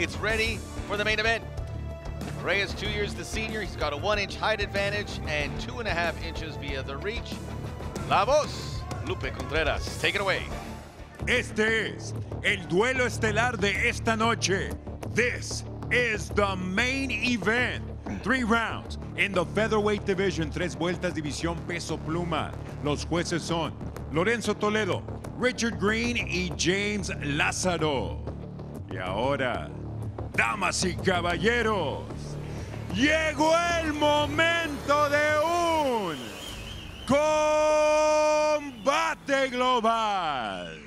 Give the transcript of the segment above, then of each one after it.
It's ready for the main event. Reyes, 2 years the senior. He's got a 1-inch height advantage and 2.5 inches via the reach. La voz, Lupe Contreras. Take it away. Este es el duelo estelar de esta noche. This is the main event. 3 rounds in the featherweight division. 3 vueltas división peso pluma. Los jueces son Lorenzo Toledo, Richard Green y James Lázaro. Y ahora, damas y caballeros, llegó el momento de un combate global.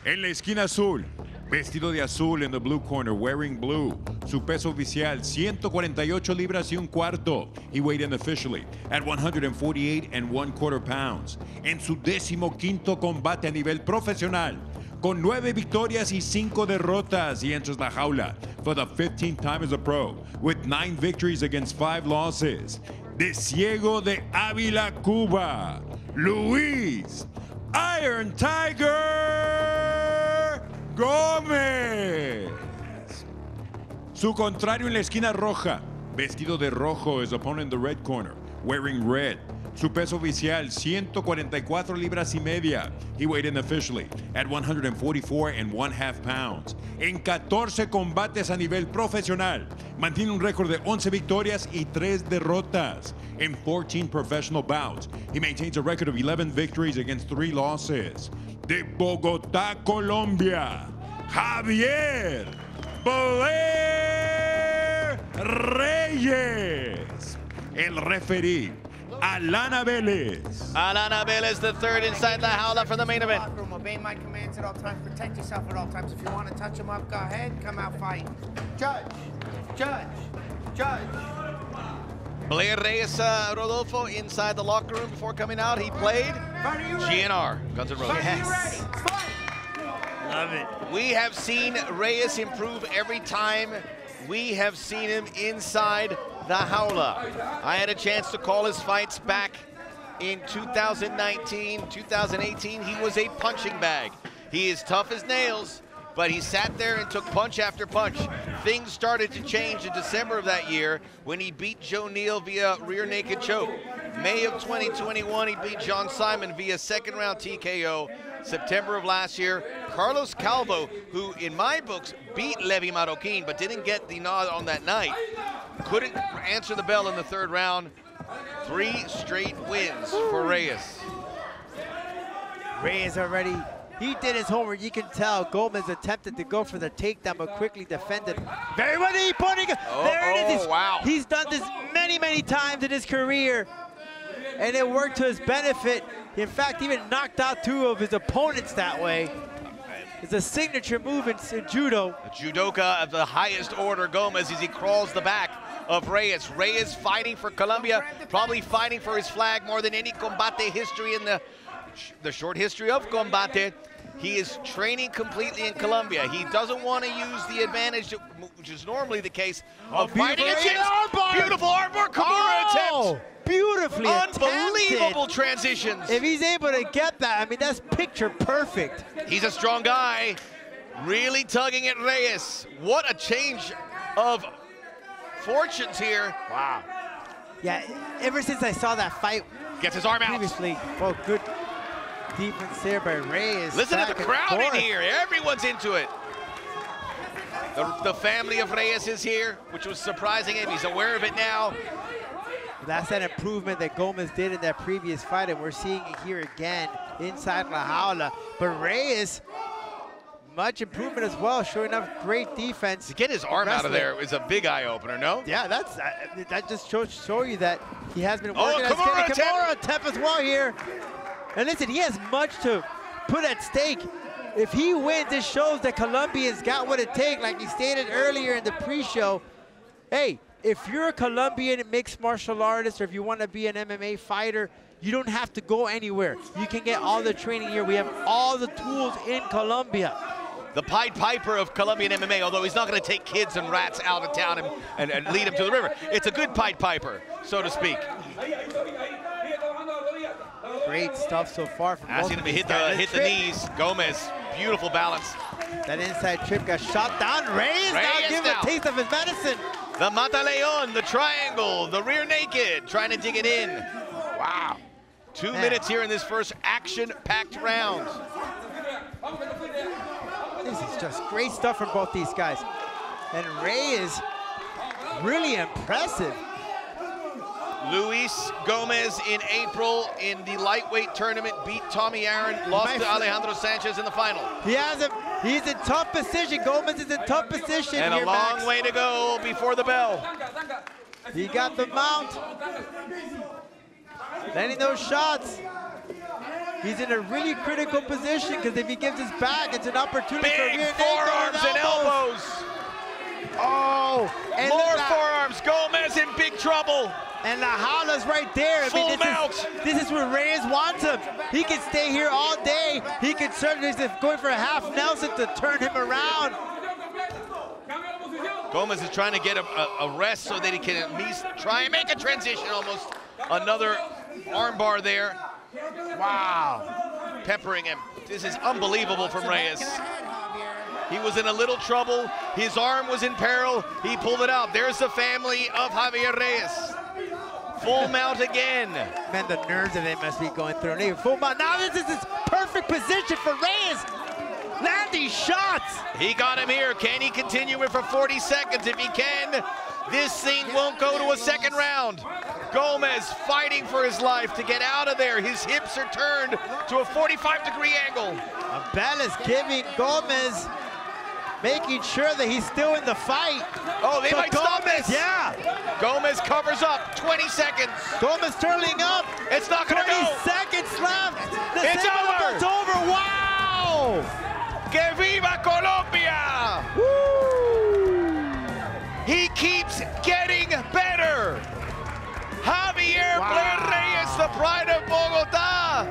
En la esquina azul, vestido de azul in the blue corner, wearing blue. Su peso oficial, 148 libras y un cuarto. He weighed in officially at 148 1/4 pounds. En su 15º combate a nivel profesional, con 9 victorias y 5 derrotas. He enters la jaula for the 15th time as a pro, with 9 victories against 5 losses. De Ciego de Ávila, Cuba, Luis Iron Tiger Gómez. Su contrario en la esquina roja, vestido de rojo, his opponent in the red corner, wearing red. Su peso oficial, 144 libras y media. He weighed in officially at 144 1/2 pounds. En 14 combates a nivel profesional, mantiene un récord de 11 victorias y 3 derrotas. In 14 professional bouts, he maintains a record of 11 victories against 3 losses. De Bogotá, Colombia, Javier Blair Reyes. El referee, Alana Vélez. Alana Vélez, the third inside the jaula for the main event. Obey my commands at all times. Protect yourself at all times. If you want to touch him up, go ahead. Come out fighting. Judge. Judge. Judge. Blair Reyes, Rodolfo, inside the locker room before coming out. He played GNR, Guns N' Roses. Yes. Love it. We have seen Reyes improve every time we have seen him inside the jaula. I had a chance to call his fights back in 2019, 2018. He was a punching bag. He is tough as nails, but he sat there and took punch after punch. Things started to change in December of that year when he beat Joe Neal via rear naked choke. May of 2021, he beat John Simon via second round TKO. September of last year, Carlos Calvo, who in my books beat Levi Marroquin but didn't get the nod on that night, couldn't answer the bell in the 3rd round. 3 straight wins for Reyes. Reyes already, he did his homework. You can tell Gomez attempted to go for the takedown, but quickly defended. Very well, there it is. Wow. He's done this many, many times in his career, and it worked to his benefit. In fact, even knocked out 2 of his opponents that way. It's a signature move in judo. A judoka of the highest order, Gomez, as he crawls the back of Reyes. Reyes fighting for Colombia, probably fighting for his flag more than any Combate history in the short history of Combate. He is training completely in Colombia. He doesn't want to use the advantage, which is normally the case, of fighting against beautiful armbar Kimura attempt. Beautifully Unbelievable attempted. transitions. If he's able to get that, I mean, that's picture perfect. He's a strong guy, really tugging at Reyes. What a change of fortunes here. Wow. Yeah, ever since I saw that fight Gets his arm out. previously, well, good defense there by Reyes. Listen to the Back and crowd in forth. here. Everyone's into it. The family of Reyes is here, which was surprising him. He's aware of it now. That's that improvement that Gomez did in that previous fight, and we're seeing it here again inside La Jaula. But Reyes, much improvement as well, showing up great defense. To get his arm out of there is a big eye-opener, no? Yeah, that just show you that he has been Oh, working. Kimura Kimura attempt as well here. And listen, he has much to put at stake. If he wins, this shows that Colombia's got what it takes, like he stated earlier in the pre-show. Hey, if you're a Colombian mixed martial artist, or if you want to be an MMA fighter, you don't have to go anywhere. You can get all the training here. We have all the tools in Colombia. The Pied Piper of Colombian MMA, although he's not going to take kids and rats out of town and lead them to the river. It's a good Pied Piper, so to speak. Great stuff so far from both Asking him of to these hit guys. the knees. Gomez, beautiful balance. That inside trip got shot down. Reyes now gives a taste of his medicine. The Mataleon, the triangle, the rear naked, trying to dig it in. Wow. 2 minutes here in this first action-packed round. This is just great stuff from both these guys. And Reyes, really impressive. Luis Gomez in April in the lightweight tournament beat Tommy Aaron, lost to Alejandro Sanchez in the final. He's in tough position. Gomez is in tough position. And here, a long Max. way to go before the bell. He got the mount. Landing those shots. He's in a really critical position because if he gives his back, it's an opportunity for rear forearms and elbows. Oh, and more forearms. Gomez in big trouble. And the Jaula's right there. Full mount. This is where Reyes wants him. He can stay here all day. He can certainly going for a half Nelson to turn him around. Gomez is trying to get a rest so that he can at least try and make a transition almost. Another armbar there. Wow. Peppering him. This is unbelievable from Reyes. He was in a little trouble. His arm was in peril. He pulled it out. There's the family of Javier Reyes. Full mount again. Man, the nerves that they must be going through. Full mount. Now this is his perfect position for Reyes. Land these shots. He got him here. Can he continue it for 40 seconds? If he can, this thing won't go to a second round. Gomez fighting for his life to get out of there. His hips are turned to a 45-degree angle. Abel is giving Gomez, making sure that he's still in the fight. Oh, they might stop this. Yeah. Gomez covers up. 20 seconds. Gomez turning up. It's not going to go. 20 seconds left. It's over. It's over. Wow. Que viva Colombia. Woo. He keeps getting better. Javier Blair Reyes, the pride of Bogota.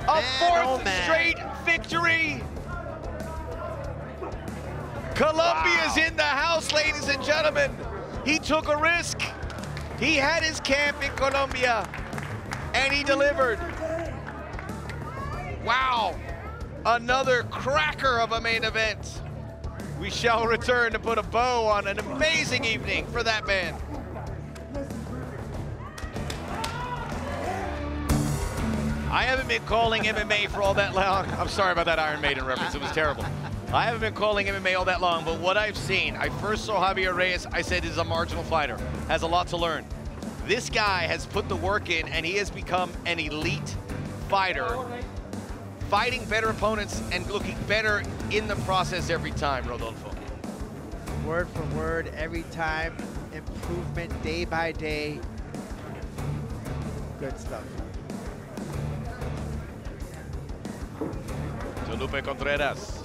A fourth straight victory. Colombia's in the house, ladies and gentlemen. He took a risk. He had his camp in Colombia, and he delivered. Wow. Another cracker of a main event. We shall return to put a bow on an amazing evening for that man. I haven't been calling MMA for all that long. I'm sorry about that Iron Maiden reference. It was terrible. I haven't been calling MMA all that long, but what I've seen, I first saw Javier Reyes, I said he's a marginal fighter, has a lot to learn. This guy has put the work in, and he has become an elite fighter, fighting better opponents and looking better in the process every time, Rodolfo. Word for word, every time, improvement day by day. Good stuff. Lupe Contreras.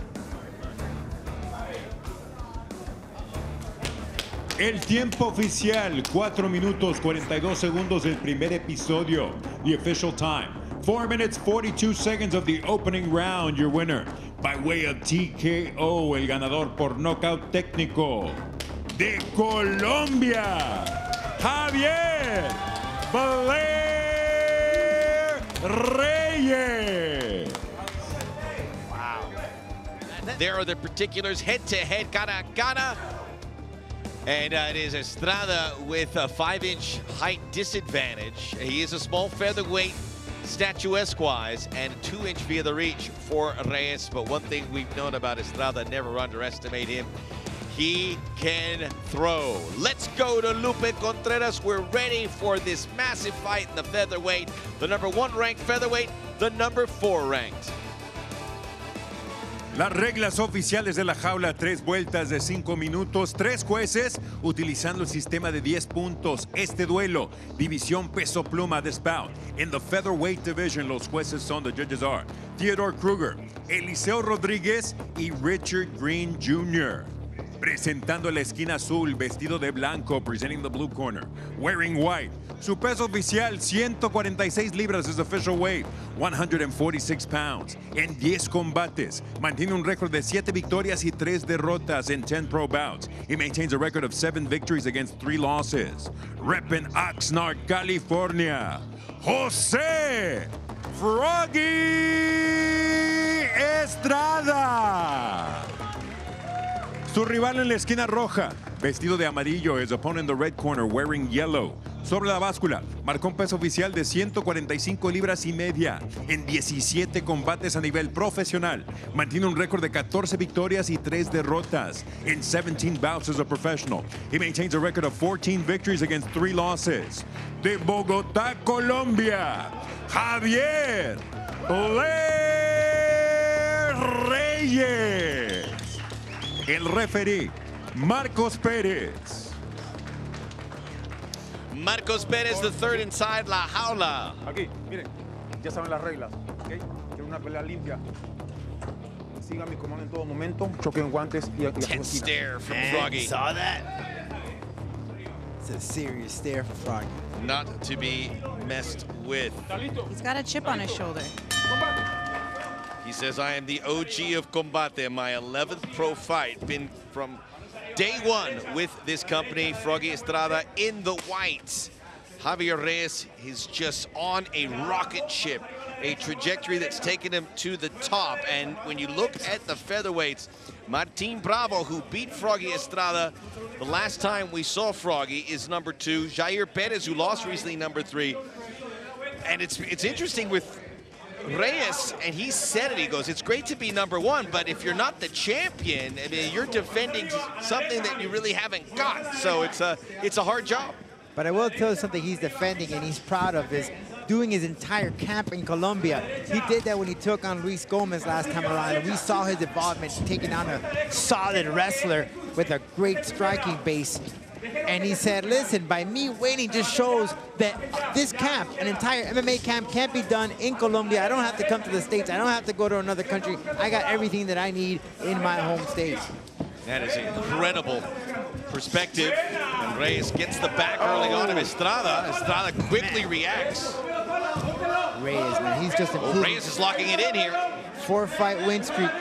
El tiempo oficial, 4 minutos 42 segundos del primer episodio. The official time, 4 minutes 42 seconds of the opening round. Your winner, by way of TKO, el ganador por nocaut técnico de Colombia, Javier Blair Reyes. There are the particulars, head-to-head, cara a cara. And it is Estrada with a 5-inch height disadvantage. He is a small featherweight, statuesque-wise, and 2-inch via the reach for Reyes. But one thing we've known about Estrada, never underestimate him. He can throw. Let's go to Lupe Contreras. We're ready for this massive fight in the featherweight. The #1 ranked featherweight, the #4 ranked. Las reglas oficiales de la jaula, 3 vueltas de 5 minutos, 3 jueces utilizando el sistema de 10 puntos. Este duelo, división peso pluma, this bout. In the featherweight division, los jueces son, the judges are Theodore Kruger, Eliseo Rodríguez y Richard Green Jr. Presentando la esquina azul, vestido de blanco, presenting the blue corner, wearing white. Su peso oficial, 146 libras, is official weight, 146 pounds. En 10 combates, mantiene un récord de 7 victorias y 3 derrotas en 10 pro bouts. He maintains a record of 7 victories against 3 losses. Reppin' Oxnard, California, Jose Froggy Estrada. Su rival en la esquina roja, vestido de amarillo, his opponent in the red corner wearing yellow. Sobre la báscula, marcó un peso oficial de 145 libras y media en 17 combates a nivel profesional. Mantiene un récord de 14 victorias y 3 derrotas in 17 bouts as a professional. He maintains a record of 14 victories against 3 losses. De Bogotá, Colombia, Javier Blair Reyes. El referee, Marcos Pérez. Marcos Pérez, the third inside la jaula. Aquí, miren, ya saben las reglas, ¿ok? Quiero una pelea limpia. Sigan mi comando en todo momento, choquen guantes y Tense stare from Froggy. Saw that? It's a serious stare for Froggy. Not to be messed with. He's got a chip on his shoulder. He says, I am the OG of Combate, my 11th pro fight. Been from day one with this company. Froggy Estrada in the whites. Javier Reyes is just on a rocket ship, a trajectory that's taken him to the top. And when you look at the featherweights, Martin Bravo, who beat Froggy Estrada the last time we saw Froggy, is number 2. Jair Perez, who lost recently, number 3. And it's interesting with Reyes, and he said it, he goes, it's great to be number 1, but if you're not the champion, I mean, you're defending something that you really haven't got. So it's a hard job. But I will tell you something he's defending and he's proud of is doing his entire camp in Colombia. He did that when he took on Luis Gomez last time around, and we saw his involvement taking on a solid wrestler with a great striking base. And he said, listen, by me winning just shows that this camp, an entire MMA camp, can't be done in Colombia. I don't have to come to the States. I don't have to go to another country. I got everything that I need in my home state. That is incredible perspective. And Reyes gets the back early on of Estrada. Estrada quickly reacts. Reyes, man, he's just improving. Reyes is locking it in here. 4-fight win streak.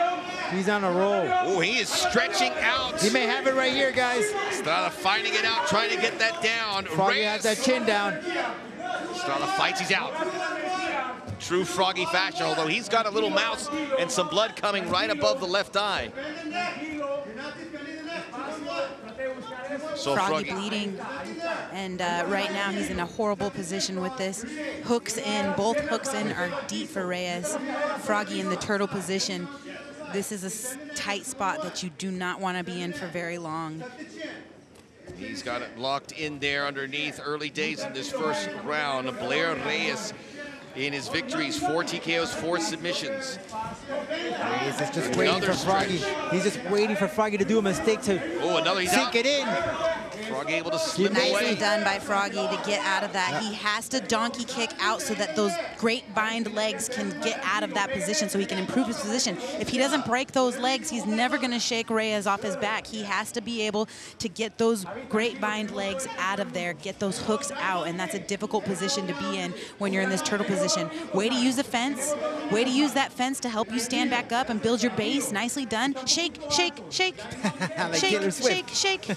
He's on a roll. Oh, he is stretching out. He may have it right here, guys. Estrada fighting it out, trying to get that down. Froggy has that chin down. Estrada fights, he's out. True Froggy fashion, although he's got a little mouse and some blood coming right above the left eye. So Froggy bleeding, and right now he's in a horrible position with this. Hooks in, both hooks in are deep for Reyes. Froggy in the turtle position. This is a tight spot that you do not want to be in for very long. He's got it locked in there underneath. Early days in this first round. Blair Reyes in his victories, 4 TKOs, 4 submissions. Reyes is just waiting for Froggy. He's just waiting for Froggy to do a mistake to sink it in. Froggy able to slip Nicely away. done by Froggy to get out of that. He has to donkey kick out so that those grapevine legs can get out of that position so he can improve his position. If he doesn't break those legs, he's never going to shake Reyes off his back. He has to be able to get those grapevine legs out of there, get those hooks out, and that's a difficult position to be in when you're in this turtle position. Way to use the fence. Way to use that fence to help you stand back up and build your base. Nicely done. Shake, shake, shake. Like shake, shake, shake.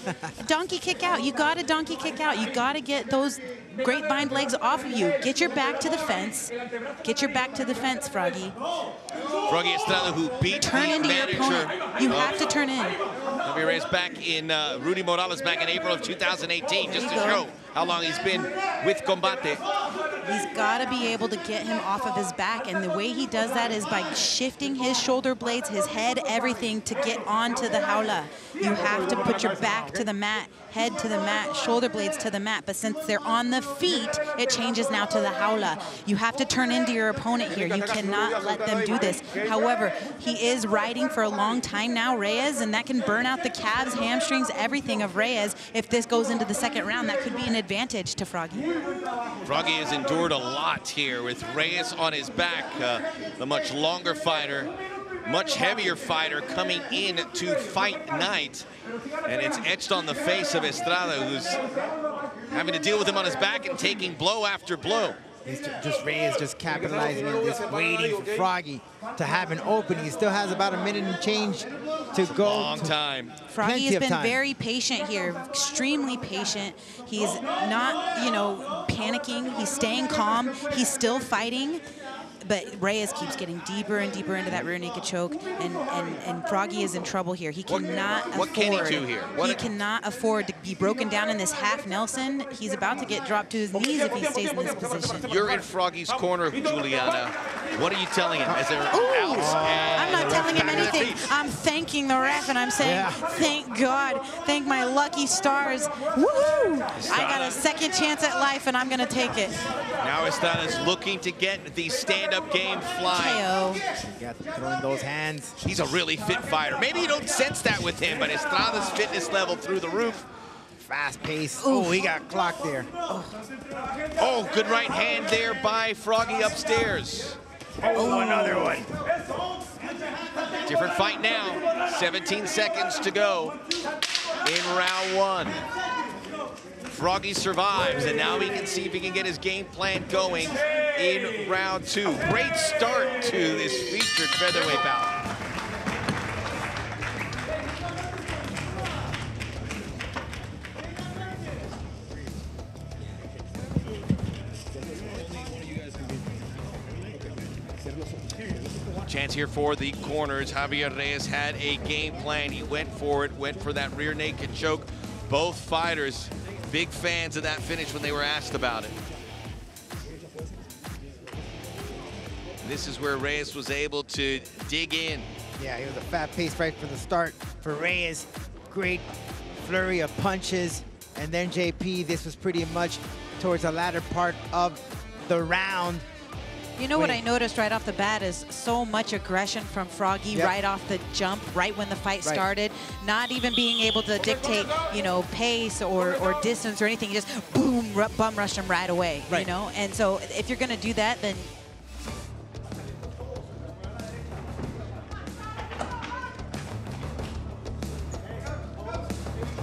Donkey kick out. You got to donkey kick out. You got to get those grapevine legs off of you. Get your back to the fence. Get your back to the fence, Froggy. Froggy Estrada, who beat Turn the into your manager. opponent. You have to turn in. Javier Reyes back in, Rudy Morales back in April of 2018, just to show how long he's been with Combate. He's got to be able to get him off of his back, and the way he does that is by shifting his shoulder blades, his head, everything to get onto the jaula. You have to put your back to the mat, head to the mat, shoulder blades to the mat, but since they're on the feet, it changes now to the jaula. You have to turn into your opponent here. You cannot let them do this. However, he is riding for a long time now, Reyes, and that can burn out the calves, hamstrings, everything of Reyes. If this goes into the second round, that could be an advantage to Froggy. Froggy has endured a lot here with Reyes on his back, the much longer fighter, much heavier fighter coming in to fight night. And it's etched on the face of Estrada, who's having to deal with him on his back and taking blow after blow. He's just Reyes just capitalizing and just waiting for Froggy to have an opening. He still has about a minute and change to go. Long time. Froggy has been very patient here, extremely patient. He's not, you know, panicking. He's staying calm. He's still fighting. But Reyes keeps getting deeper and deeper into that rear naked choke, and Froggy is in trouble here. He cannot afford. What can he do here? He cannot afford to be broken down in this half Nelson. He's about to get dropped to his knees if he stays in this position. You're in Froggy's corner, Juliana. What are you telling him? Is there I'm not telling him anything. I'm thanking the ref, and I'm saying, thank God, thank my lucky stars. Woohoo! I got a second chance at life, and I'm going to take it. Now Estrada's looking to get the stand-up game flying. KO. You got to throw in those hands. He's a really fit fighter. Maybe you don't sense that with him, but Estrada's fitness level through the roof. Fast pace. Oh, he got clocked there. Oh, good right hand there by Froggy upstairs. Oh, another one. Different fight now. 17 seconds to go in round one. Froggy survives, and now we can see if he can get his game plan going in round two. Great start to this featured featherweight bout. Chance here for the corners. Javier Reyes had a game plan. He went for it, went for that rear naked choke. Both fighters, big fans of that finish when they were asked about it. This is where Reyes was able to dig in. Yeah, it was a fast pace right from the start for Reyes. Great flurry of punches. And then JP, this was pretty much towards the latter part of the round. You know what I noticed right off the bat is so much aggression from Froggy right off the jump, right when the fight started. Not even being able to dictate, you know, pace or distance or anything. Just boom, bum rushed him right away, you know? And so if you're going to do that, then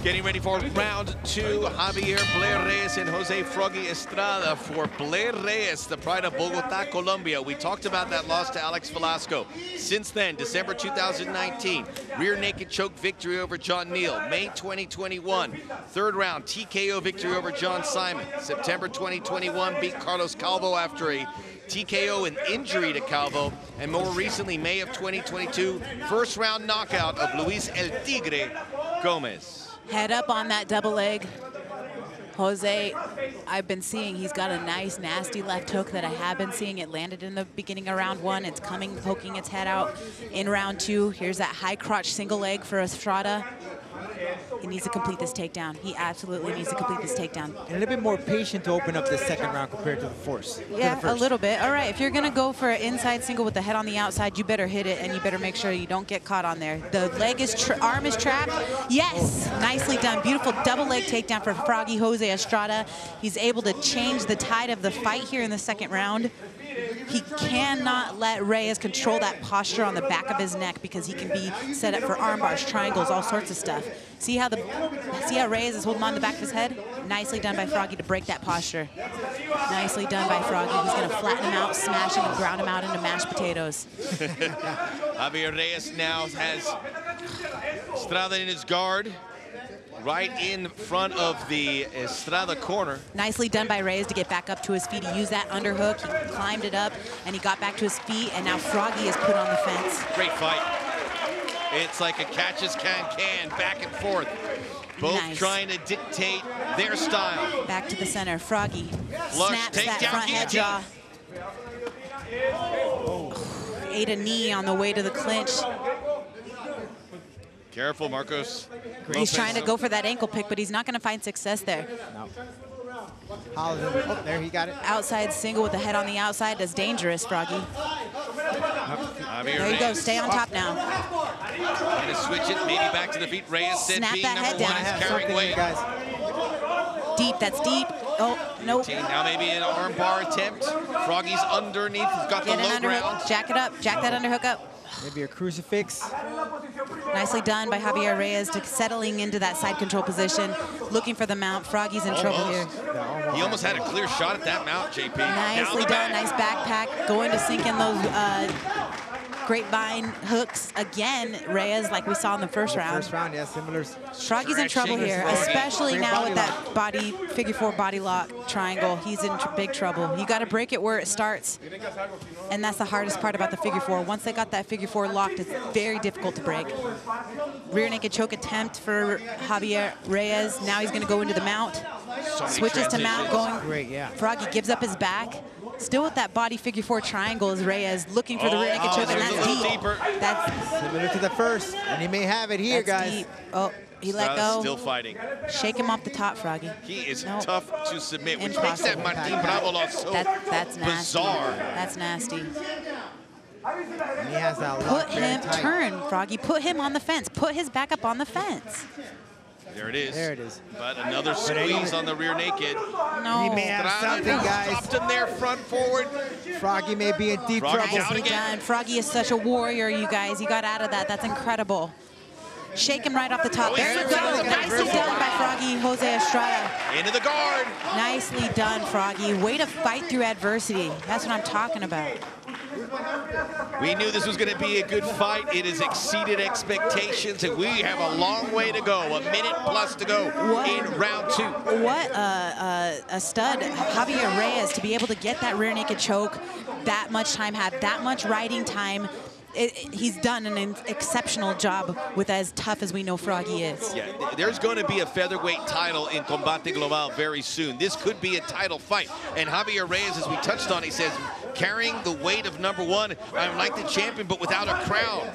getting ready for round two. Javier Blair Reyes and Jose Froggy Estrada. For Blair Reyes, the pride of Bogota, Colombia. We talked about that loss to Alex Velasco. Since then, December 2019, rear naked choke victory over John Neal. May 2021, third round TKO victory over John Simon. September 2021, beat Carlos Calvo after a TKO and injury to Calvo. And more recently, May of 2022, first round knockout of Luis El Tigre Gomez. Head up on that double leg. Jose, I've been seeing he's got a nice, nasty left hook that I have been seeing. It landed in the beginning of round one. It's coming, poking its head out in round two. Here's that high crotch single leg for Estrada. He needs to complete this takedown. He absolutely needs to complete this takedown. And a little bit more patient to open up the second round compared to the first. Yeah, a little bit. All right, if you're gonna go for an inside single with the head on the outside, you better hit it and you better make sure you don't get caught on there. The leg is, arm is trapped. Yes, nicely done. Beautiful double leg takedown for Froggy Jose Estrada. He's able to change the tide of the fight here in the second round. He cannot let Reyes control that posture on the back of his neck because he can be set up for arm bars, triangles, all sorts of stuff. See how Reyes is holding on the back of his head? Nicely done by Froggy to break that posture. Nicely done by Froggy. He's going to flatten him out, smash him, and ground him out into mashed potatoes. Javier Reyes now has Estrada in his guard, right in front of the Estrada corner. Nicely done by Reyes to get back up to his feet. He used that underhook, he climbed it up, and he got back to his feet, and now Froggy is put on the fence. Great fight. It's like a catch-as-can, back and forth. Both trying to dictate their style. Back to the center, Froggy Flush, snaps that front head jaw. Ate a knee on the way to the clinch. Careful, Marcos. He's trying to go for that ankle pick, but he's not going to find success there. No. Oh, there, he got it. Outside single with the head on the outside. That's dangerous, Froggy. There you go. Stay on top now. Trying to switch it, maybe back to the feet. Reyes said Snap being that head number one down. is carrying weight. Deep, that's deep. Oh, nope. Now maybe an arm bar attempt. Froggy's underneath. He's got the low ground. Jack it up. Jack that underhook up. Maybe a crucifix. Nicely done by Javier Reyes to settling into that side control position, looking for the mount. Froggy's in trouble here. He almost had a clear shot at that mount, JP. Nicely done, nice backpack. Going to sink in those grapevine hooks again, Reyes, like we saw in the first round. First round, yeah, similar. Froggy's in trouble here, especially now with that body, figure 4 body lock triangle. He's in big trouble. You got to break it where it starts, and that's the hardest part about the figure 4. Once they got that figure 4 locked, it's very difficult to break. Rear naked choke attempt for Javier Reyes. Now he's going to go into the mount. Switches to mount, going. Great, yeah. Froggy gives up his back. Still with that body figure 4 triangle is Reyes looking for the rear naked choke, and that's deep. That's similar to the first, and he may have it here, guys. Deep. Oh, he let go. Still fighting. Shake him off the top, Froggy. He is tough to submit, which Impossible. makes that Martin Bravo loss so that's nasty. bizarre. That's nasty. And he has that lock Put him, turn, Froggy. Put him on the fence. Put his back up on the fence. There it is. There it is. But another squeeze on the rear naked. No. He may have something, guys. Stopped him there, front forward. Froggy may be in deep trouble. Nicely done. Froggy is such a warrior, you guys. He got out of that. That's incredible. Shake him right off the top. There you go. Nicely done by Froggy Jose Estrada. Into the guard. Nicely done, Froggy. Way to fight through adversity. That's what I'm talking about. We knew this was going to be a good fight. It has exceeded expectations, and we have a long way to go. A minute plus to go in round 2. What a stud, Javier Reyes, to be able to get that rear naked choke, that much time, have that much riding time. He's done an exceptional job with as tough as we know Froggy is. Yeah, there's going to be a featherweight title in Combate Global very soon. This could be a title fight. And Javier Reyes, as we touched on, he says, carrying the weight of #1, I'm like the champion, but without a crown.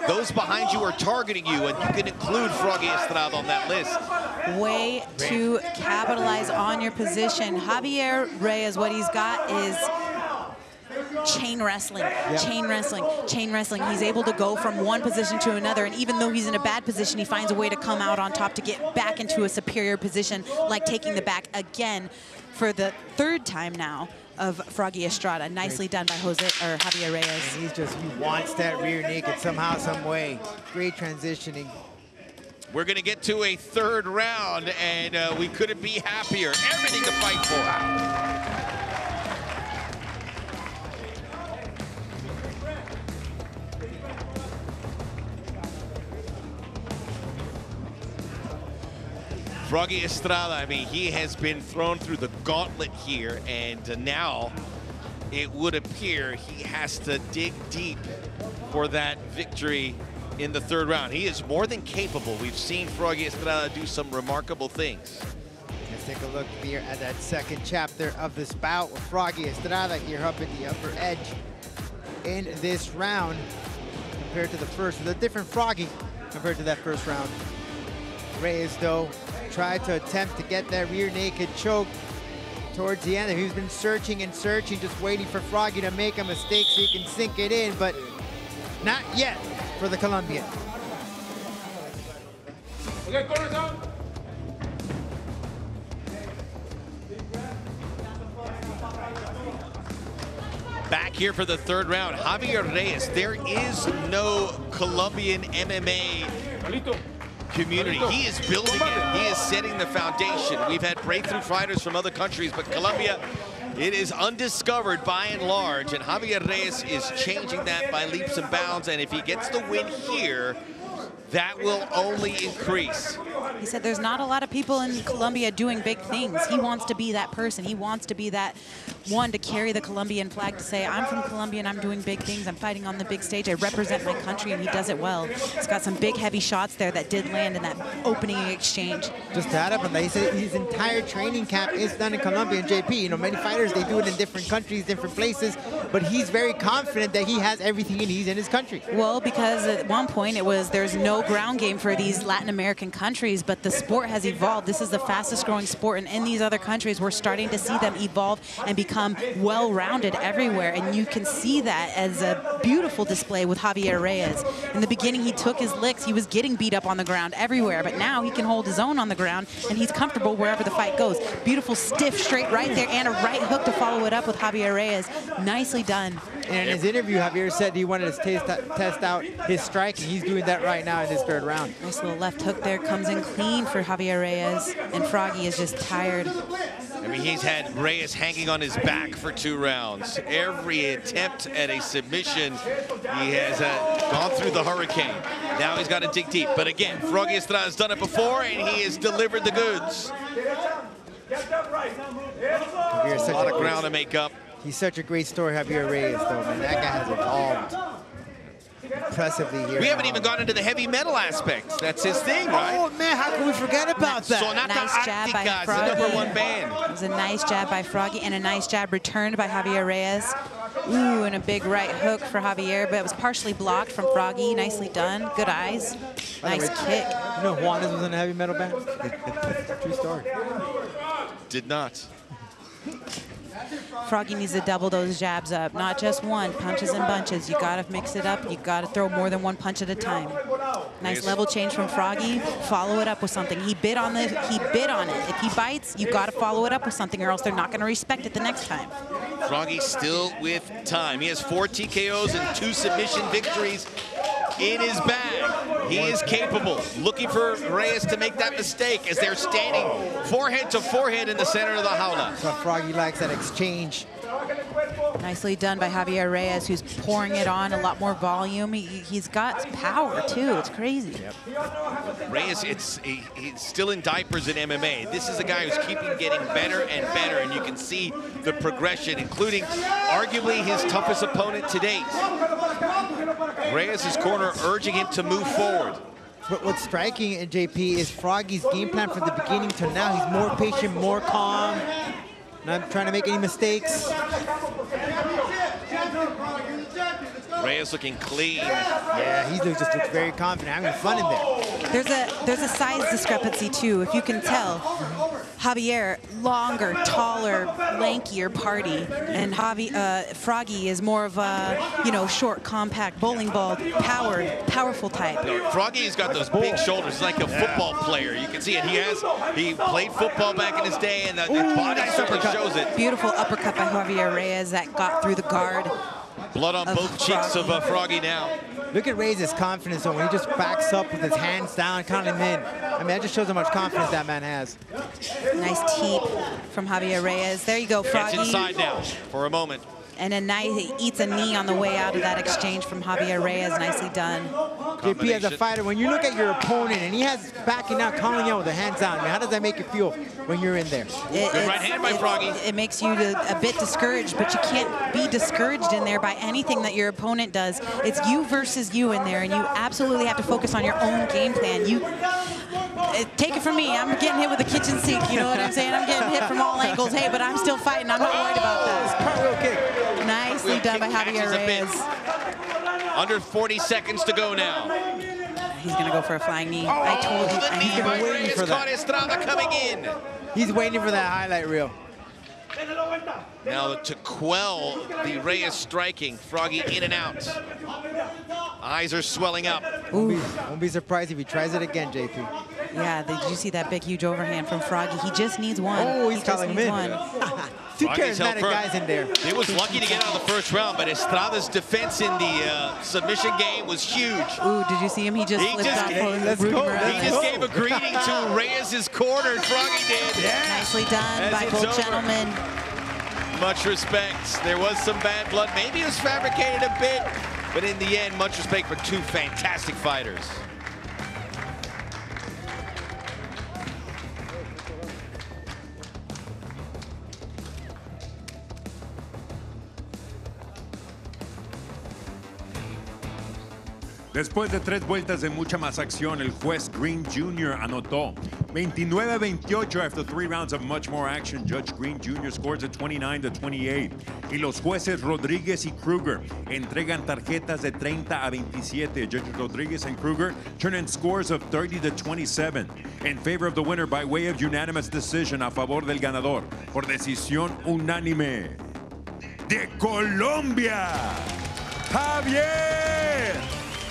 Those behind you are targeting you, and you can include Froggy Estrada on that list. Way to capitalize on your position. Javier Reyes, what he's got is chain wrestling, chain wrestling, chain wrestling. He's able to go from one position to another, and even though he's in a bad position, he finds a way to come out on top to get back into a superior position, like taking the back again for the 3rd time now of Froggy Estrada. Nicely done by Javier Reyes. And he wants that rear naked somehow, some way. Great transitioning. We're going to get to a 3rd round, and we couldn't be happier. Everything to fight for. Froggy Estrada, I mean, he has been thrown through the gauntlet here, and now it would appear he has to dig deep for that victory in the 3rd round. He is more than capable. We've seen Froggy Estrada do some remarkable things. Let's take a look here at that 2nd chapter of this bout with Froggy Estrada here up in the upper edge in this round compared to the first, with a different Froggy compared to that 1st round. Reyes, though, tried to attempt to get that rear naked choke towards the end. He's been searching and searching, just waiting for Froggy to make a mistake so he can sink it in, but not yet for the Colombian. Back here for the 3rd round, Javier Reyes. There is no Colombian MMA community. He is building it. He is setting the foundation. We've had breakthrough fighters from other countries, but Colombia, it is undiscovered by and large, and Javier Reyes is changing that by leaps and bounds, and if he gets the win here, that will only increase. He said there's not a lot of people in Colombia doing big things. He wants to be that person. He wants to be that one to carry the Colombian flag, to say, I'm from Colombia and I'm doing big things. I'm fighting on the big stage. I represent my country, and he does it well. He's got some big, heavy shots there that did land in that opening exchange. Just to add up on that, he said his entire training camp is done in Colombia. And JP, you know, many fighters, they do it in different countries, different places, but he's very confident that he has everything he needs in his country. Well, because at one point it was there's no ground game for these Latin American countries, but the sport has evolved. This is the fastest growing sport, and in these other countries we're starting to see them evolve and become well-rounded everywhere, and you can see that as a beautiful display with Javier Reyes. In the beginning he took his licks, he was getting beat up on the ground everywhere, but now he can hold his own on the ground and he's comfortable wherever the fight goes. Beautiful stiff straight right there and a right hook to follow it up with Javier Reyes. Nicely done. And in his interview, Javier said he wanted to test out his striking. He's doing that right now in this 3rd round. Nice little left hook there, comes in clean for Javier Reyes, and Froggy is just tired. I mean, he's had Reyes hanging on his back for 2 rounds. Every attempt at a submission, he has gone through the hurricane. Now he's got to dig deep. But again, Froggy Estrada's done it before, and he has delivered the goods. A lot of ground to make up. He's such a great story, Javier Reyes, though, man. That guy has evolved impressively here. We haven't even gone into the heavy metal aspects. That's his thing, right? Oh, man, how can we forget about that? Nice jab by Froggy. The #1 band. It was a nice jab by Froggy and a nice jab returned by Javier Reyes. Ooh, and a big right hook for Javier, but it was partially blocked from Froggy. Nicely done. Good eyes. Nice kick. You know Juanes was in a heavy metal band? True story. Did not. Froggy needs to double those jabs up, not just one, punches and bunches. You gotta mix it up. You gotta throw more than one punch at a time. Nice level change from Froggy. Follow it up with something. He bit on it. If he bites, you gotta follow it up with something, or else they're not gonna respect it the next time. Froggy still with time. He has 4 TKOs and 2 submission victories in his bag. He is capable. Looking for Reyes to make that mistake as they're standing forehead to forehead in the center of the jaula. So Froggy likes that exchange. Nicely done by Javier Reyes, who's pouring it on, a lot more volume. He's got power, too. It's crazy. Yep. Reyes, he's still in diapers in MMA. This is a guy who's getting better and better, and you can see the progression, including arguably his toughest opponent to date. Reyes' corner urging him to move forward. But what's striking in JP is Froggy's game plan from the beginning to now. He's more patient, more calm, not trying to make any mistakes. Reyes looking clean. Yeah, he just looks very confident, having fun in there. There's a size discrepancy too, if you can tell. Javier, longer, taller, lankier party, and Froggy is more of a, short, compact, bowling ball, powerful type. Froggy's got those big shoulders. He's like a football player. You can see it. He played football back in his day, and his body certainly shows it. Beautiful uppercut by Javier Reyes that got through the guard. Blood on both cheeks of Froggy now. Look at Reyes' confidence, though, when he just backs up with his hands down, counting him in. I mean, that just shows how much confidence that man has. Nice teep from Javier Reyes. There you go, Froggy. Gets inside now for a moment. And then he eats a knee on the way out of that exchange from Javier Reyes. Nicely done. JP, as a fighter, when you look at your opponent and he has backing out, calling out with the hands down, how does that make you feel when you're in there? Good right hand by Froggy. It makes you a bit discouraged, but you can't be discouraged in there by anything that your opponent does. It's you versus you in there, and you absolutely have to focus on your own game plan. Take it from me, I'm getting hit with a kitchen sink, you know what I'm saying? I'm getting hit from all angles. Hey, but I'm still fighting. I'm not worried about that. Cartwheel kick. Nicely done by Javier Reyes. Under 40 seconds to go now. He's going to go for a flying knee. I told you. He's going to be waiting for that. Estrada coming in. He's waiting for that highlight reel. Now to quell the Reyes striking, Froggy in and out. Eyes are swelling up. Won't be surprised if he tries it again, JP. Yeah, did you see that big, huge overhand from Froggy? He just needs one. Oh, he's calling him in. Two charismatic guys in there. He was lucky to get out of the first round, but Estrada's defense in the submission game was huge. Ooh, did you see him? He just gave a greeting to Reyes' corner. Froggy did. Yeah. Nicely done by both gentlemen. Much respect. There was some bad blood. Maybe it was fabricated a bit, but in the end, much respect for 2 fantastic fighters. Después de 3 vueltas de mucha más acción, el juez Green Jr. anotó 29-28 after 3 rounds of much more action. Judge Green Jr. scores at 29-28. Y los jueces Rodríguez y Kruger entregan tarjetas de 30-27. Judges Rodríguez and Kruger turn in scores of 30-27 in favor of the winner by way of unanimous decision a favor del ganador por decisión unánime de Colombia, Javier.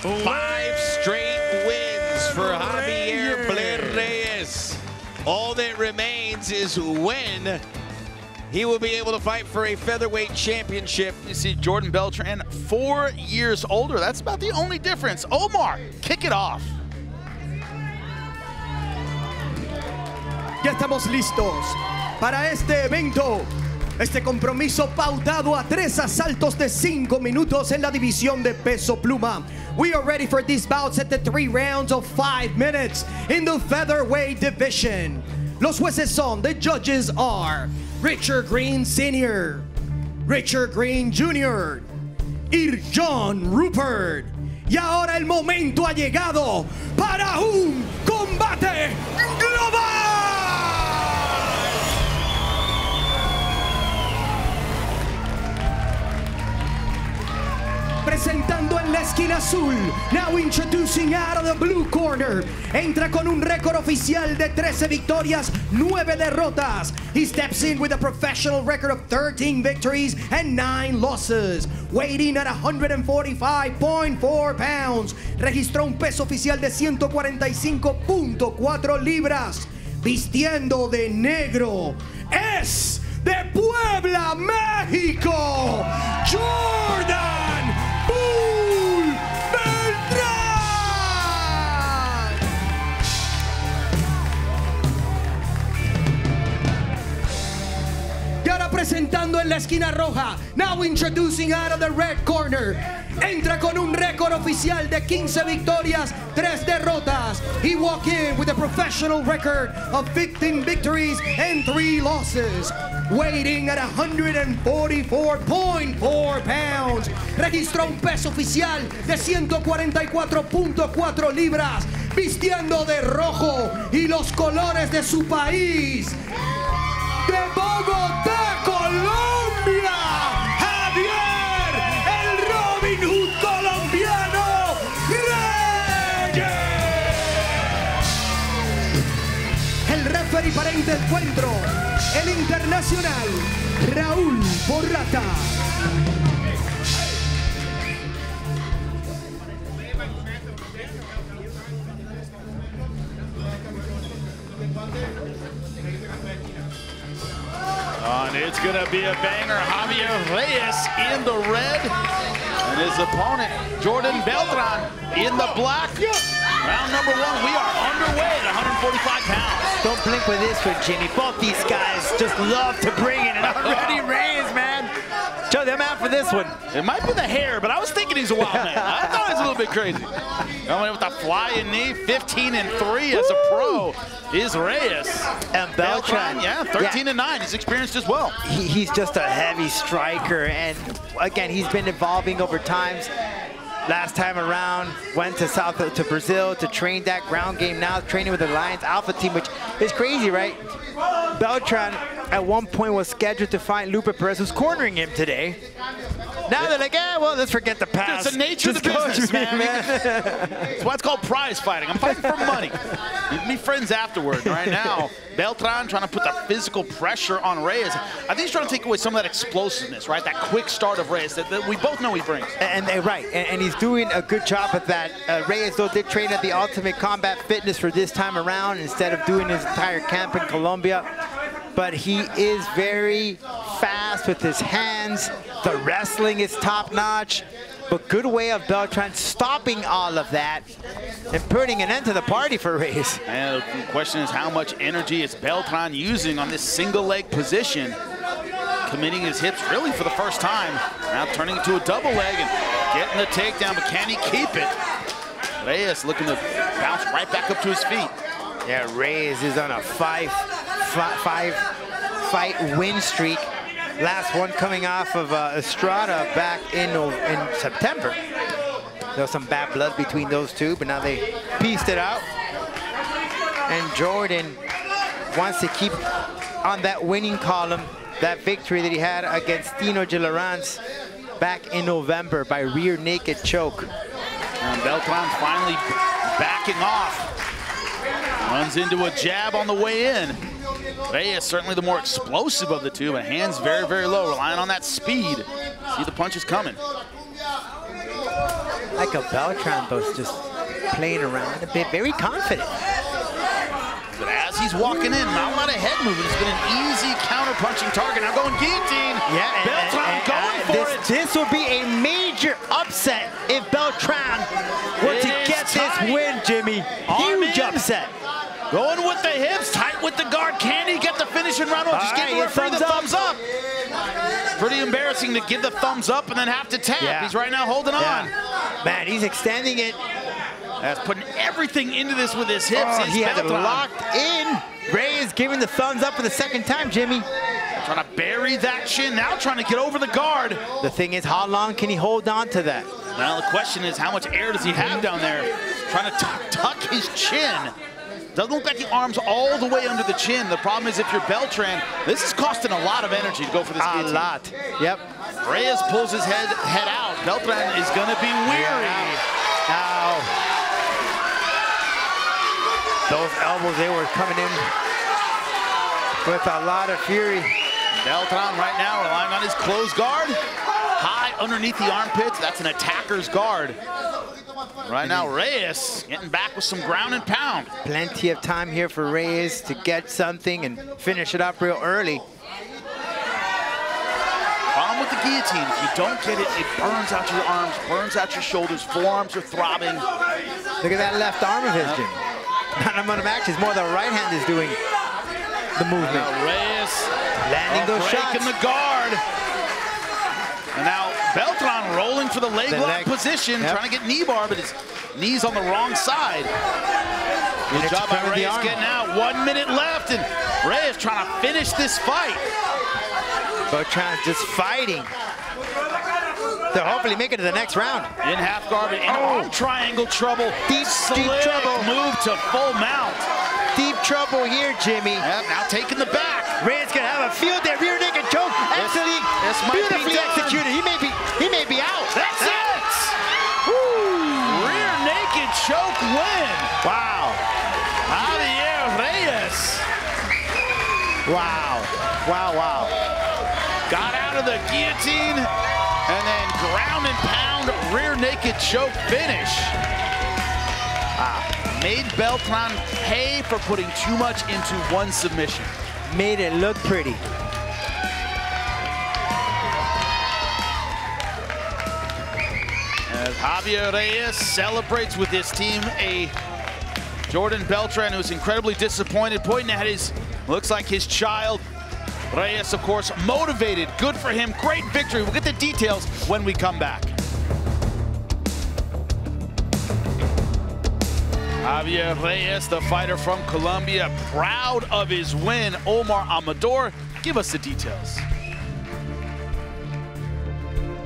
5 straight wins for Javier Blair Reyes. All that remains is when he will be able to fight for a featherweight championship. You see Jordan Beltran, 4 years older. That's about the only difference. Omar, kick it off. Ya estamos listos para este evento. Este compromiso pautado a 3 asaltos de 5 minutos en la división de peso pluma. We are ready for these bouts at the 3 rounds of 5 minutes in the featherweight division. Los jueces son, the judges are Richard Green Sr., Richard Green Jr., y John Rupert. Y ahora el momento ha llegado para un combate global. Presentando en la esquina azul, now introducing out of the blue corner, entra con un récord oficial de 13 victorias, 9 derrotas. He steps in with a professional record of 13 victories and 9 losses. Weighing at 145.4 pounds, registró un peso oficial de 145.4 libras. Vistiendo de negro, es de Puebla, México, Jordan Bull Beltrán. Y ahora presentando en la esquina roja, now introducing out of the red corner, entra con un récord oficial de 15 victorias, 3 derrotas. He walked in with a professional record of 15 victories and 3 losses. Weighing at 144.4 pounds. Registró un peso oficial de 144.4 libras. Vistiendo de rojo y los colores de su país. De Bogotá, Colombia, Javier, el Robin Hood colombiano, Reyes. El referee para este encuentro, el internacional Raúl Porrata. And it's going to be a banger. Javier Reyes in the red. And his opponent, Jordan Beltran, in the black. Round number 1, we are underway at 145 pounds. Don't blink with this one, Jimmy. Both these guys just love to bring in an already Reyes, man. Joe, them out for this one. It might be the hair, but I was thinking he's a wild man. I thought he was a little bit crazy. Going with the flying knee, 15-3 as a pro is Reyes. And Beltran, yeah, 13-9. He's experienced as well. He's just a heavy striker, and again, he's been evolving over times. Last time around, went to Brazil to train that ground game. Now training with the Lions Alpha team, which is crazy, right? Beltran at one point was scheduled to fight Lupe Perez, who's cornering him today. Now they're like, well, let's forget the past. It's the nature of the business, man. That's why it's called prize fighting. I'm fighting for money. You can be friends afterward. Right now, Beltran trying to put the physical pressure on Reyes. I think he's trying to take away some of that explosiveness, right? That quick start of Reyes that we both know he brings. And he's doing a good job at that. Reyes, though, did train at the Ultimate Combat Fitness for this time around instead of doing his entire camp in Colombia. But he is very fast with his hands. The wrestling is top-notch. But good way of Beltran stopping all of that and putting an end to the party for Reyes. And the question is, how much energy is Beltran using on this single leg position? Committing his hips really for the first time. Now turning it to a double leg and getting the takedown, but can he keep it? Reyes looking to bounce right back up to his feet. Yeah, Reyes is on a five fight win streak. Last one coming off of Estrada back in September. There was some bad blood between those two, but now they pieced it out. And Jordan wants to keep on that winning column, that victory that he had against Tino Gillerans back in November by rear naked choke. And Beltran finally backing off. Runs into a jab on the way in. Reyes certainly the more explosive of the two, but hands very, very low, relying on that speed. See the punches coming. Like a Beltran, though, just playing around a bit, very confident. But as he's walking in, not a lot of head movement. It's been an easy counter-punching target. Now going guillotine. Yeah, Beltran going for it. This would be a major upset if Beltran were to get this win, Jimmy. Huge upset. Going with the hips, tight with the guard. Can he get the finishing round? Just give the referee the thumbs up. Pretty embarrassing to give the thumbs up and then have to tap. Yeah. He's right now holding on. Man, he's extending it. That's putting everything into this with his hips. Oh, he has it locked in. Reyes giving the thumbs up for the second time, Jimmy. Trying to bury that chin, now trying to get over the guard. The thing is, how long can he hold on to that? Well, the question is, how much air does he have down there? Trying to tuck his chin. Doesn't look like the arm's all the way under the chin. The problem is if you're Beltran, this is costing a lot of energy to go for this guillotine. A lot, yep. Reyes pulls his head out. Beltran is gonna be weary. Ow. Those elbows, they were coming in with a lot of fury. Beltran right now relying on his closed guard. High underneath the armpits, that's an attacker's guard. Right now, Reyes getting back with some ground and pound. Plenty of time here for Reyes to get something and finish it up real early. Problem with the guillotine, if you don't get it, it burns out your arms, burns out your shoulders, forearms are throbbing. Look at that left arm of his, Jim. Not amount of action, it's more the right hand is doing the movement. Now Reyes landing those shots. Breaking the guard. And now Beltran rolling for the leg lock position, trying to get knee bar, but his knee's on the wrong side. Good job by Reyes getting out. 1 minute left, and Reyes trying to finish this fight. Beltran's just fighting. They'll hopefully make it to the next round. In half guard, in arm triangle trouble. Deep trouble. Move to full mount. Deep trouble here, Jimmy. Yep, now taking the back. Reyes gonna have a field there, rear naked choke. Absolutely beautifully executed. He may be out. That's it. Woo. Rear naked choke win. Wow. Javier Reyes. Wow. Wow, wow. Got out of the guillotine and then ground and pound rear naked choke finish. Made Beltran pay for putting too much into one submission. Made it look pretty. As Javier Reyes celebrates with his team, a Jordan Beltran who's incredibly disappointed, pointing at his, looks like his child. Reyes, of course, motivated. Good for him. Great victory. We'll get the details when we come back. Javier Reyes, the fighter from Colombia, proud of his win. Omar Amador, give us the details.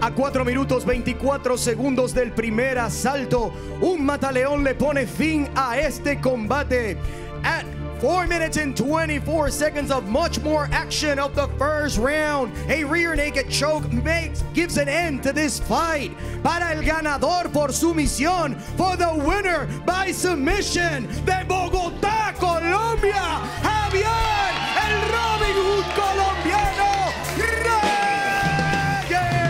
A 4 minutos 24 segundos del primer asalto, un mataleón le pone fin a este combate. At 4 minutes and 24 seconds of much more action of the first round, a rear naked choke gives an end to this fight. Para el ganador por sumisión, for the winner by submission, de Bogotá, Colombia, Javier, el Robin Hood colombiano, Reyes.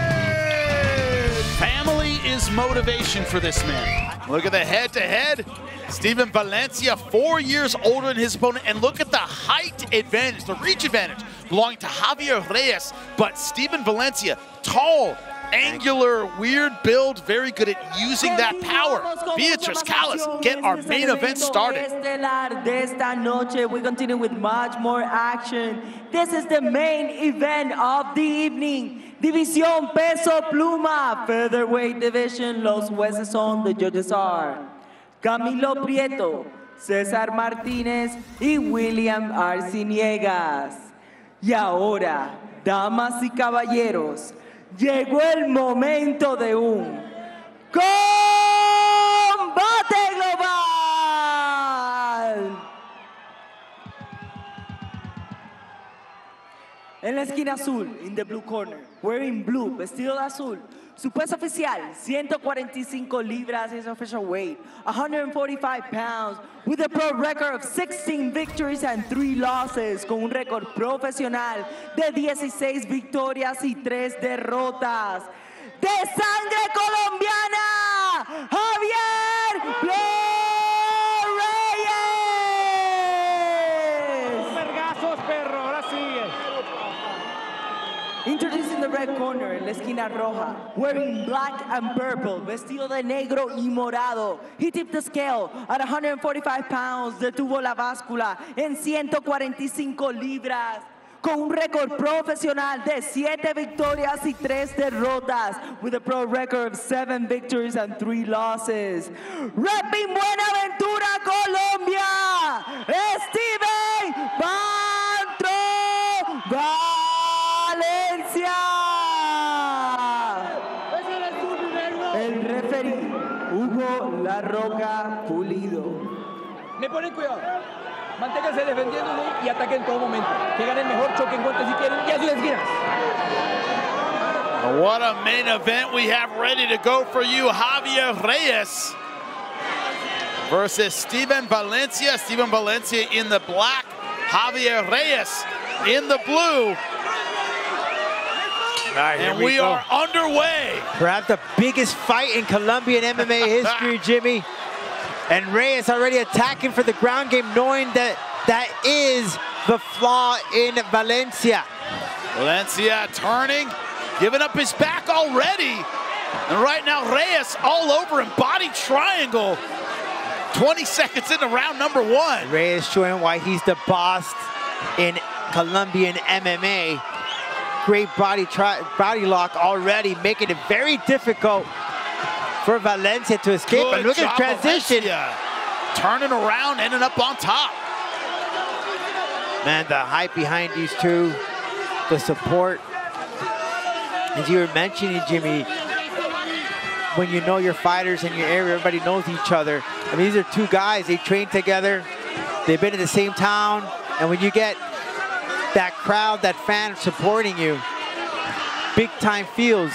Family is motivation for this man. Look at the head-to-head. Steven Valencia, 4 years older than his opponent, and look at the height advantage, the reach advantage belonging to Javier Reyes, but Steven Valencia, tall, angular, weird build, very good at using that power. Beatrice Callis, get our main event started. We continue with much more action. This is the main event of the evening. División Peso Pluma, featherweight division. Los jueces son, the judges are Camilo Prieto, César Martínez y William Arciniegas. Y ahora, damas y caballeros, llegó el momento de un combate global. En la esquina azul, in the blue corner, wearing blue, vestido de azul, su peso oficial, 145 libras, his official weight, 145 pounds, with a pro record of 16 victories and 3 losses, con un récord profesional de 16 victorias y 3 derrotas. De sangre colombiana, Javier Blair Reyes. Vergazos, perro, ahora sí. Introducing the red corner en la esquina roja, wearing black and purple, vestido de negro y morado. He tipped the scale at 145 pounds, detuvo la báscula en 145 libras. Con un récord profesional de 7 victorias y 3 derrotas, with a pro record of 7 victories and 3 losses. Repping Buenaventura, Colombia, Steven Valencia. El referee, Hugo La Roca Pulido. Me ponen cuidado. Manténganse defendiéndolo y ataquen en todo momento. Que gane el mejor, choque en guantes si quieren y a sus esquinas. What a main event we have ready to go for you. Javier Reyes versus Steven Valencia. Steven Valencia in the black, Javier Reyes in the blue. Right, and we are underway. Perhaps the biggest fight in Colombian MMA history, Jimmy. And Reyes already attacking for the ground game, knowing that that is the flaw in Valencia. Valencia turning, giving up his back already. And right now, Reyes all over him, body triangle. 20 seconds into round number 1. Reyes showing why he's the boss in Colombian MMA. Great body lock already, making it very difficult for Valencia to escape. Good But look at job, transition. Valencia. Turning around, ending up on top. Man, the hype behind these two, the support. As you were mentioning, Jimmy, when you know your fighters in your area, everybody knows each other. I mean, these are two guys, they train together, they've been in the same town, and when you get that crowd, that fan supporting you, big time feels.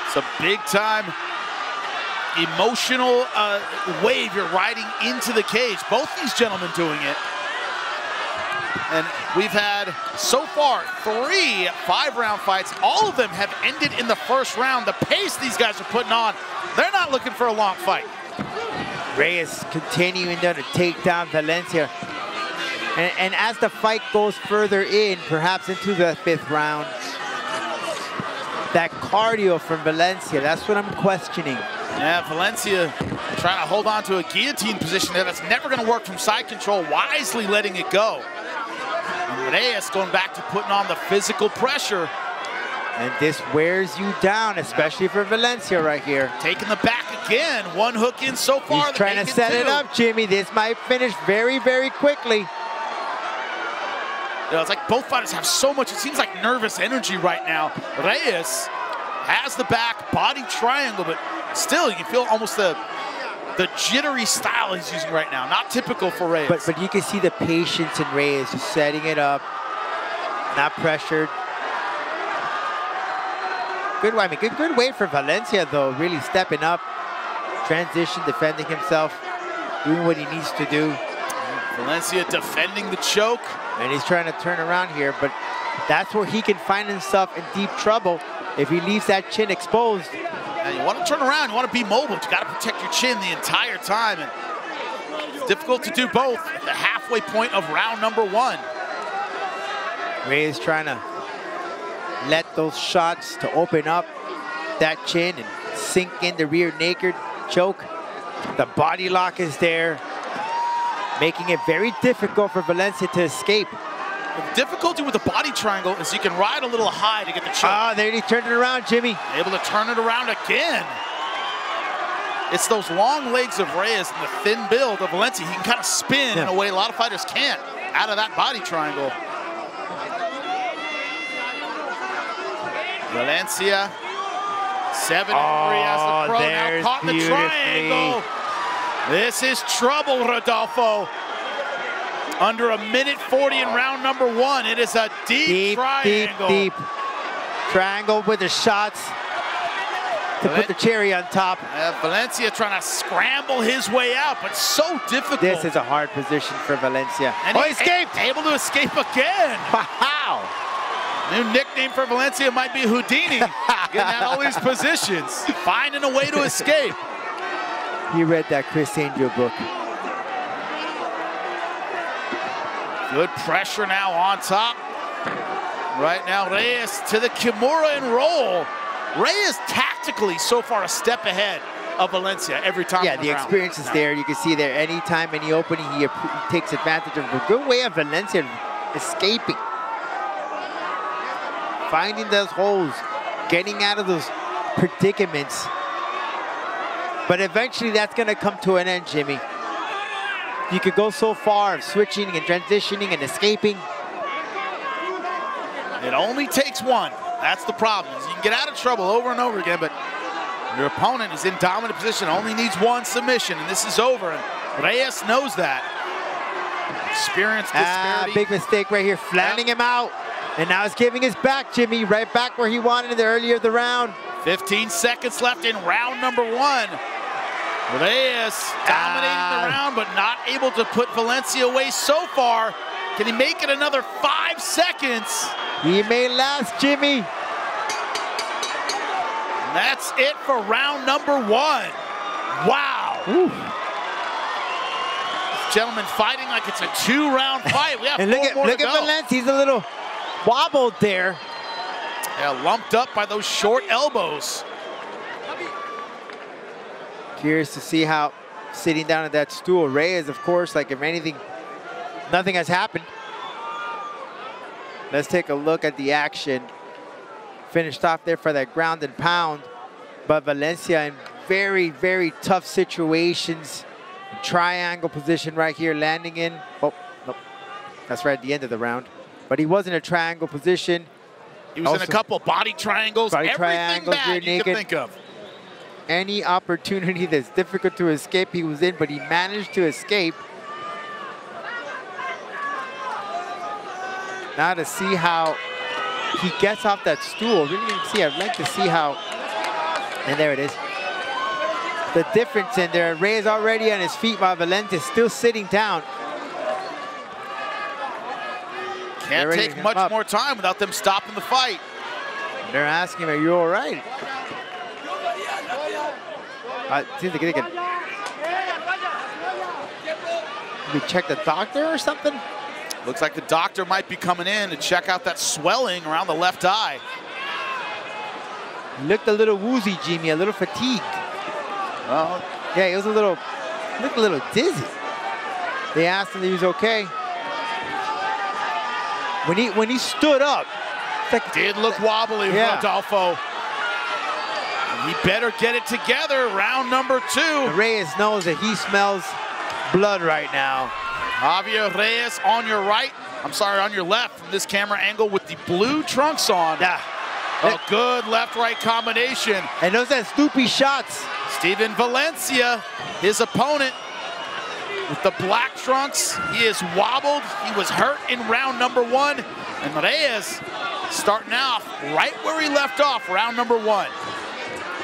It's a big time emotional wave you're riding into the cage. Both these gentlemen doing it. And we've had, so far, 3 5-round fights. All of them have ended in the first round. The pace these guys are putting on, they're not looking for a long fight. Reyes continuing to take down Valencia. And as the fight goes further in, perhaps into the 5th round, that cardio from Valencia, that's what I'm questioning. Yeah, Valencia trying to hold on to a guillotine position there that's never going to work from side control, wisely letting it go. And Reyes going back to putting on the physical pressure. And this wears you down, especially for Valencia right here. Taking the back again, 1 hook in so far. He's trying to set it up, Jimmy. This might finish very, very quickly. You know, it's like both fighters have so much, it seems like nervous energy right now. Reyes has the back, body triangle, but still you can feel almost the jittery style he's using right now. Not typical for Reyes. But you can see the patience in Reyes, just setting it up, not pressured. Good way for Valencia though, really stepping up, transition, defending himself, doing what he needs to do. Valencia defending the choke. And he's trying to turn around here, but that's where he can find himself in deep trouble if he leaves that chin exposed. And you want to turn around, you want to be mobile, but you got to protect your chin the entire time. And it's difficult to do both at the halfway point of round number 1. Reyes trying to let those shots to open up that chin and sink in the rear naked choke. The body lock is there, making it very difficult for Valencia to escape. The difficulty with the body triangle is you can ride a little high to get the choke. Ah, there he turned it around, Jimmy. Able to turn it around again. It's those long legs of Reyes and the thin build of Valencia. He can kind of spin in a way a lot of fighters can't out of that body triangle. Valencia, 7-3 as the pro, now caught in the triangle. This is trouble, Rodolfo. Under 1:40 in round number 1. It is a deep triangle. Deep triangle with the shots to put the cherry on top. Valencia trying to scramble his way out, but so difficult. This is a hard position for Valencia. And he escaped. Able to escape again. Wow. New nickname for Valencia might be Houdini. Getting out all these positions, finding a way to escape. He read that Chris Angel book. Good pressure now on top. Right now, Reyes to the Kimura and roll. Reyes tactically so far a step ahead of Valencia every time. Yeah, the experience is there. You can see there, anytime, any opening, he takes advantage of a good way of Valencia escaping. Finding those holes, getting out of those predicaments. But eventually that's gonna come to an end, Jimmy. You could go so far of switching and transitioning and escaping. It only takes one. That's the problem. You can get out of trouble over and over again, but your opponent is in dominant position, only needs one submission, and this is over. And Reyes knows that. Experience disparity. Big mistake right here, flattening him out. And now it's giving his back, Jimmy, right back where he wanted it earlier of the round. 15 seconds left in round number 1. Reyes dominating the round, but not able to put Valencia away so far. Can he make it another 5 seconds? He may last, Jimmy. And that's it for round number 1. Wow. Ooh. This gentleman fighting like it's a 2-round fight. We have and look at Valencia, he's a little wobbled there. Yeah, lumped up by those short elbows. Curious to see how, sitting down at that stool, Reyes, of course, like if anything, nothing has happened. Let's take a look at the action. Finished off there for that ground and pound, but Valencia in very, very tough situations. Triangle position right here, landing in. Oh, nope. That's right at the end of the round. But he was in a triangle position. He was in a couple body triangles. Body everything triangles, bad you can think of. Any opportunity that's difficult to escape, he was in, but he managed to escape. Now to see how he gets off that stool. Really didn't see. I'd like to see how. And there it is. The difference in there. Reyes already on his feet while Valencia still sitting down. Can't take much more time without them stopping the fight. They're asking him, are you all right? Seems like they can maybe check the doctor or something? Looks like the doctor might be coming in to check out that swelling around the left eye. He looked a little woozy, Jimmy, a little fatigued. Well, yeah, he was looked a little dizzy. They asked him if he was okay. When he stood up, like, did look wobbly, yeah. Rodolfo. And he better get it together. Round number 2. And Reyes knows that he smells blood right now. Javier Reyes on your right. I'm sorry, on your left from this camera angle with the blue trunks on. Yeah. A good left-right combination. And those are stoopy shots. Steven Valencia, his opponent, with the black trunks. He is wobbled. He was hurt in round number 1. And Reyes starting off right where he left off, round number 1.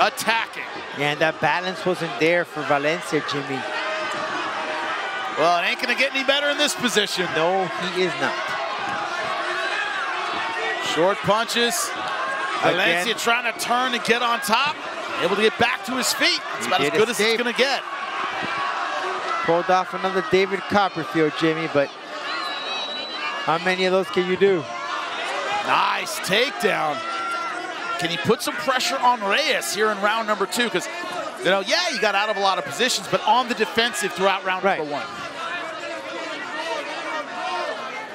Attacking. Yeah, and that balance wasn't there for Valencia, Jimmy. Well, it ain't gonna get any better in this position. No, he is not. Short punches. Valencia trying to turn and get on top. Able to get back to his feet. It's about as good as it's gonna get. Pulled off another David Copperfield, Jimmy, but how many of those can you do? Nice takedown. Can he put some pressure on Reyes here in round number 2? Because, you know, yeah, he got out of a lot of positions, but on the defensive throughout round number 1.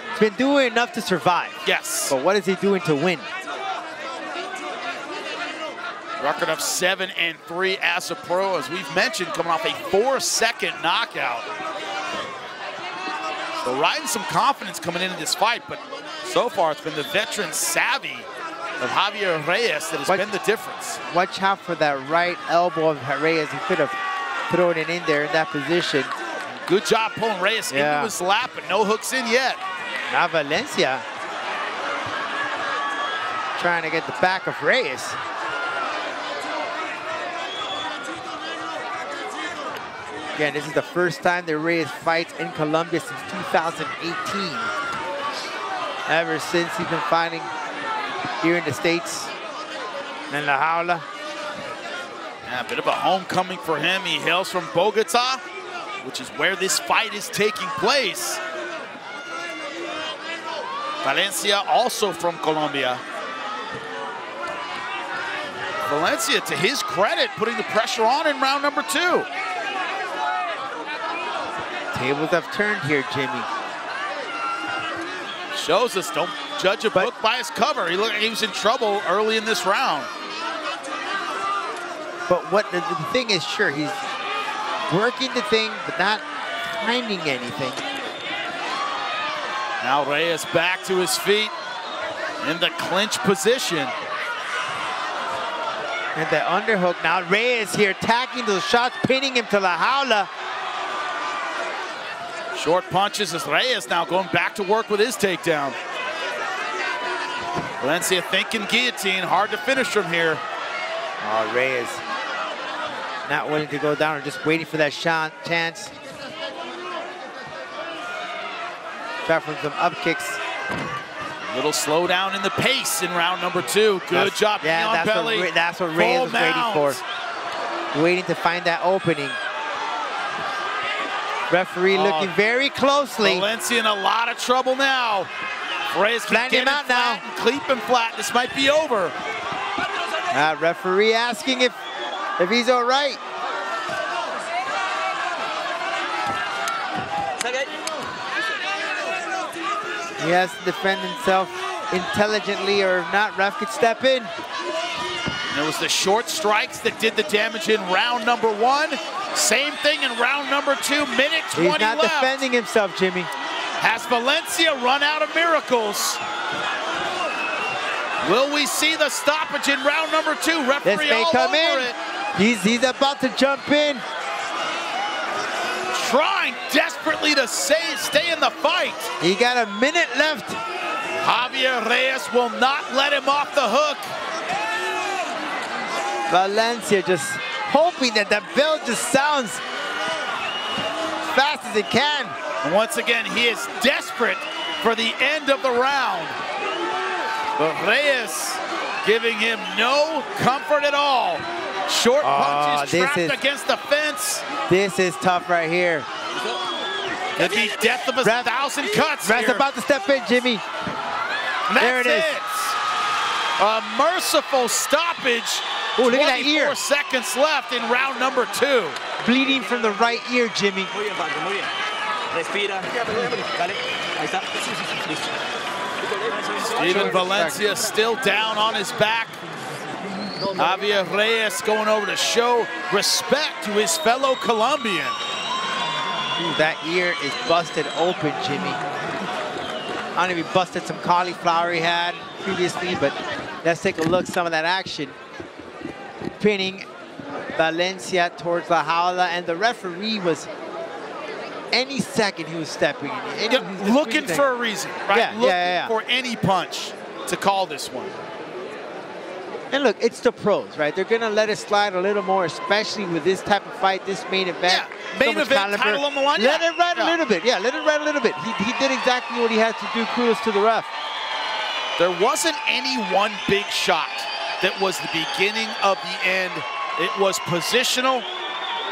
He's been doing enough to survive. Yes. But what is he doing to win? Record of 7-3 as a pro, as we've mentioned, coming off a 4-second knockout. So riding some confidence coming into this fight, but so far it's been the veteran savvy of Javier Reyes that has been the difference. Watch out for that right elbow of Reyes. He could have thrown it in there in that position. Good job pulling Reyes into his lap, but no hooks in yet. Now Valencia trying to get the back of Reyes. Again, this is the first time that Reyes fights in Colombia since 2018. Ever since he's been fighting here in the States, in La Jaula. Yeah, a bit of a homecoming for him. He hails from Bogota, which is where this fight is taking place. Valencia also from Colombia. Valencia, to his credit, putting the pressure on in round number 2. Tables have turned here, Jimmy. Shows us, don't judge a book by his cover. He looked like he was in trouble early in this round. But what the thing is, sure, he's working the thing, but not finding anything. Now Reyes back to his feet in the clinch position. And the underhook. Now Reyes here attacking those shots, pinning him to la jaula. Short punches as Reyes now going back to work with his takedown. Valencia thinking guillotine, hard to finish from here. Oh, Reyes not willing to go down or just waiting for that chance. Try from some up kicks. Little slowdown in the pace in round number 2. Good job. Yeah, that's what Reyes was waiting for. Waiting to find that opening. Referee looking very closely. Valencia in a lot of trouble now. Reyes can get him out now. And keep him flat. This might be over. Referee asking if he's all right. He has to defend himself intelligently, or if not, ref could step in. And it was the short strikes that did the damage in round number 1. Same thing in round number 2, minute 20 left. He's not defending himself, Jimmy. Has Valencia run out of miracles? Will we see the stoppage in round number 2? Referee this may all come over in. it. He's about to jump in. Trying desperately to stay in the fight. He got a minute left. Javier Reyes will not let him off the hook. Valencia just hoping that the bell just sounds as fast as it can. And once again, he is desperate for the end of the round. But Reyes giving him no comfort at all. Short punches trapped against the fence. This is tough right here. Could be death of 1,000 cuts here. Ref's about to step in, Jimmy. There it is. A merciful stoppage. Oh, look at that ear. 24 seconds left in round number 2. Bleeding from the right ear, Jimmy. Steven Valencia still down on his back. Javier Reyes going over to show respect to his fellow Colombian. Ooh, that ear is busted open, Jimmy. I don't know if he busted some cauliflower he had previously, but let's take a look at some of that action. Pinning Valencia towards la jaula, and the referee was any second he was stepping in. Looking for a reason, right? Yeah, looking for any punch to call this one. And look, it's the pros, right? They're gonna let it slide a little more, especially with this type of fight, this main event. Yeah, main event title on the line. Let it ride a little bit. Yeah, let it ride a little bit. He did exactly what he had to do. Kudos to the ref. There wasn't any one big shot that was the beginning of the end. It was positional.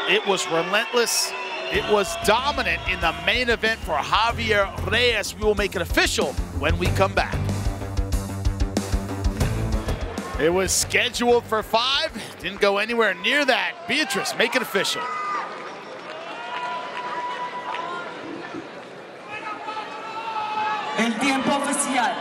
It was relentless. It was dominant in the main event for Javier Reyes. We will make it official when we come back. It was scheduled for 5. Didn't go anywhere near that. Beatrice, make it official. El tiempo oficial.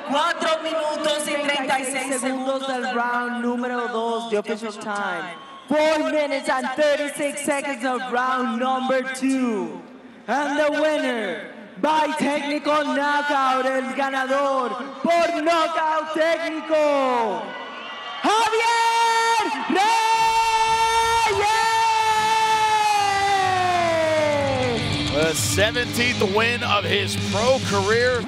4 minutos y 36 segundos del round número 2, the official time. 4 minutes and 36 seconds of round number 2. And the winner, by technical knockout, el ganador por knockout técnico, Javier Reyes! The 17th win of his pro career.